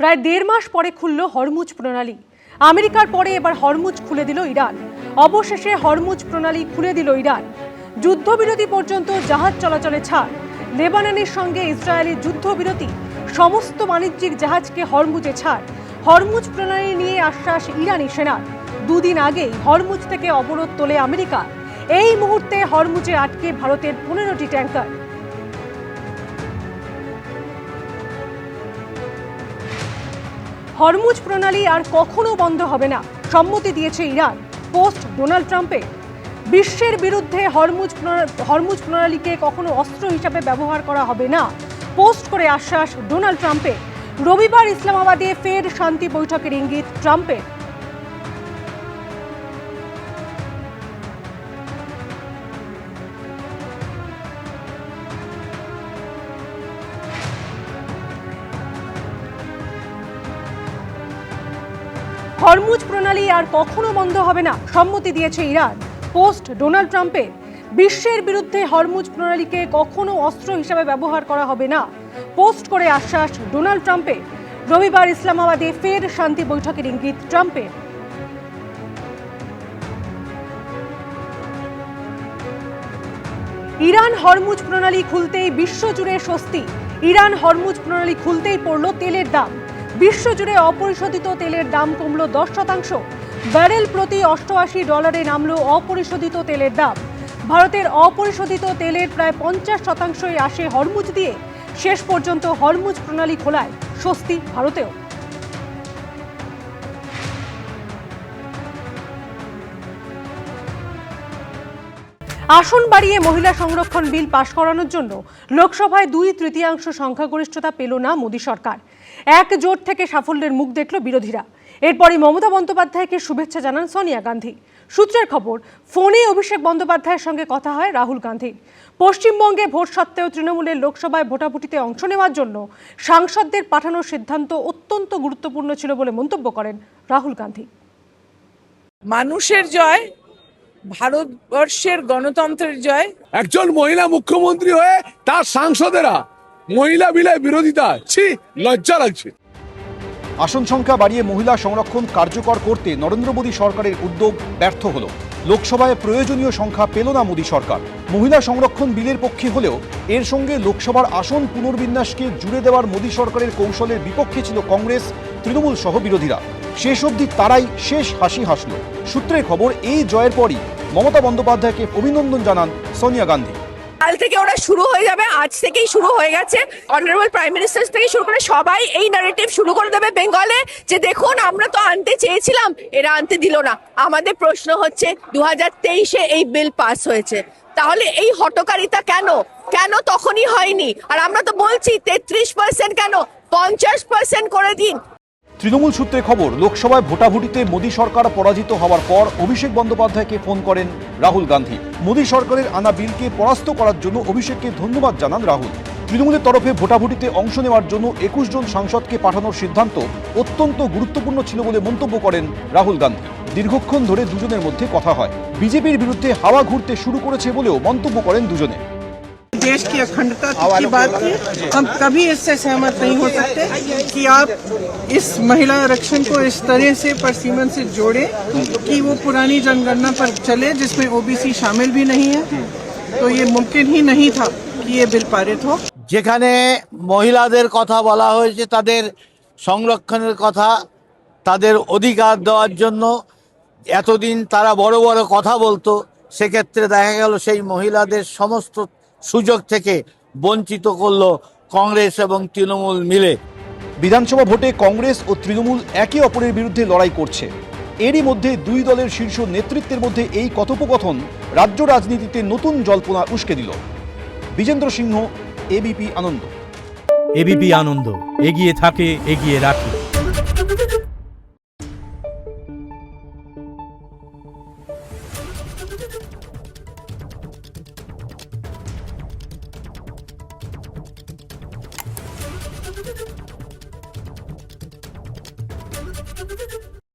প্রায় 1.5 মাস পরে খুলল হরমুজ প্রণালী। আমেরিকার পরে এবার হরমুজ খুলে দিল ইরান। অবশেষে হরমুজ প্রণালী খুলে দিল ইরান। যুদ্ধবিরতি পর্যন্ত জাহাজ চলাচলে ছাড়। লেবাননের সঙ্গে ইসরায়েলি যুদ্ধবিরতি, সমস্ত বাণিজ্যিক জাহাজকে হরমুজে ছাড়। হরমুজ প্রণালী নিয়ে আশ্বাস ইরানি সেনার। দুদিন আগেই হরমুজ থেকে অবরোধ তোলে আমেরিকা। এই মুহূর্তে হরমুজে আটকে ভারতের 15টি ট্যাঙ্কার। হরমুজ প্রণালী আর কখনো বন্ধ হবে না, সম্মতি দিয়েছে ইরান। পোস্ট ডোনাল্ড ট্রাম্পে বিশ্বের বিরুদ্ধে হরমুজ প্রণালীকে কখনো অস্ত্র হিসাবে ব্যবহার করা হবে না, পোস্ট করে আশ্বাস ডোনাল্ড ট্রাম্পের। রবিবার ইসলামাবাদে ফের শান্তি বৈঠকের ইঙ্গিত ট্রাম্পের। হরমুজ প্রণালী আর কখনো বন্ধ হবে না, সম্মতি দিয়েছে ইরান। পোস্ট ডোনাল্ড ট্রাম্পের বিশ্বের বিরুদ্ধে হরমুজ প্রণালীকে কখনো অস্ত্র হিসাবে ব্যবহার করা হবে না, পোস্ট করে আশ্বাস ডোনাল্ড ট্রাম্পের। রবিবার ইসলামাবাদে ফের শান্তি বৈঠকের ইঙ্গিত ট্রাম্পের। ইরান হরমুজ প্রণালী খুলতেই বিশ্বজুড়ে স্বস্তি। ইরান হরমুজ প্রণালী খুলতেই পড়ল তেলের দাম। বিশ্বজুড়ে অপরিশোধিত তেলের দাম কমল 10%। ব্যারেল প্রতি $88 নামল অপরিশোধিত তেলের দাম। ভারতের অপরিশোধিত তেলের প্রায় 50% আসে হরমুজ দিয়ে। শেষ পর্যন্ত হরমুজ প্রণালী খোলায় স্বস্তি ভারতেও। আসন বাড়িয়ে মহিলা সংরক্ষণ বিল পাশ করানোর জন্য লোকসভায় 2/3 সংখ্যাগরিষ্ঠতা পেল না মোদী সরকার। এক জোট থেকে সাফল্যের মুখ দেখল বিরোধীরা। এরপরই মমতা বন্দ্যোপাধ্যায়কে শুভেচ্ছা জানান সোনিয়া গান্ধী। সূত্রের খবর, ফোনে অভিষেক বন্দ্যোপাধ্যায়ের সঙ্গে কথা হয় রাহুল গান্ধীর। পশ্চিমবঙ্গে ভোট সত্ত্বেও তৃণমূলের লোকসভায় ভোটাভুটিতে অংশ নেওয়ার জন্য সাংসদদের পাঠানোর সিদ্ধান্ত অত্যন্ত গুরুত্বপূর্ণ ছিল বলে মন্তব্য করেন রাহুল গান্ধী। মানুষের জয়, ভারতবর্ষের গণতন্ত্রের জয়। একজন মহিলা মুখ্যমন্ত্রী হয়ে তার সাংসদেরা মহিলা বিলের বিরোধিতা, ছি, লজ্জা লাগছে। আসন সংখ্যা বাড়িয়ে মহিলা সংরক্ষণ কার্যকর করতে নরেন্দ্র মোদী সরকারের উদ্যোগ ব্যর্থ হল। লোকসভায় প্রয়োজনীয় সংখ্যা পেল না মোদী সরকার। মহিলা সংরক্ষণ বিলের পক্ষে হলেও এর সঙ্গে লোকসভার আসন পুনর্বিন্যাসকে জুড়ে দেওয়ার মোদী সরকারের কৌশলের বিপক্ষে ছিল কংগ্রেস, তৃণমূল সহ বিরোধীরা। শেষ অবধি তারাই শেষ হাসি হাসল। সূত্রের খবর, এই জয়ের পরই মমতা বন্দ্যোপাধ্যায়কে অভিনন্দন জানান সোনিয়া গান্ধী। কাল থেকে ওরা শুরু হয়ে যাবে, আজ থেকেই শুরু হয়ে গেছে। অনারেবল প্রাইম মিনিস্টার থেকে শুরু করে সবাই এই ন্যারেটিভ শুরু করে দেবে বেঙ্গলে, যে দেখুন আমরা তো আনতে চেয়েছিলাম, এরা আনতে দিল না। আমাদের প্রশ্ন হচ্ছে 2023-এ এই বিল পাস হয়েছে, তাহলে এই হটকারিতা কেন? কেন তখনই হয়নি? আর আমরা তো বলছি 33% কেন, 50% করে দিন। তৃণমূল সূত্রে খবর, লোকসভায় ভোটাভুটিতে মোদী সরকার পরাজিত হওয়ার পর অভিষেক বন্দ্যোপাধ্যায়কে ফোন করেন রাহুল গান্ধী। মোদী সরকারের আনা বিলকে পরাস্ত করার জন্য অভিষেককে ধন্যবাদ জানান রাহুল। তৃণমূলের তরফে ভোটাভুটিতে অংশ নেওয়ার জন্য 21 জন সাংসদকে পাঠানোর সিদ্ধান্ত অত্যন্ত গুরুত্বপূর্ণ ছিল বলে মন্তব্য করেন রাহুল গান্ধী। দীর্ঘক্ষণ ধরে দুজনের মধ্যে কথা হয়। বিজেপির বিরুদ্ধে হাওয়া ঘুরতে শুরু করেছে বলেও মন্তব্য করেন দুজনে। देश की अखंडता की बात की, हम कभी इससे सहमत नहीं हो सकते कि आप इस महिला आरक्षण को इस तरह से परसीमन से जोड़े कि वो पुरानी जनगणना पर चले जिसमें ओबीसी शामिल भी नहीं है। तो ये मुमकिन ही नहीं था कि ये बिल पारित हो। যেখানে মহিলাদের কথা বলা হয়েছে, তাদের সংরক্ষণের কথা, তাদের অধিকার দেওয়ার জন্য এতদিন তারা বড় বড় কথা বলতো, সেক্ষেত্রে দেখা গেল সেই মহিলাদের সমস্ত সুযোগ থেকে বঞ্চিত করলো কংগ্রেস এবং তৃণমূল মিলে। বিধানসভা ভোটে কংগ্রেস ও তৃণমূল একে অপরের বিরুদ্ধে লড়াই করছে। এরই মধ্যে দুই দলের শীর্ষ নেতৃত্বের মধ্যে এই কথোপকথন রাজ্য রাজনীতিতে নতুন জল্পনা উস্কে দিল। বিজেন্দ্র সিংহ, এবিপি আনন্দ। এবিপি আনন্দ, এগিয়ে থাকে, এগিয়ে রাখে।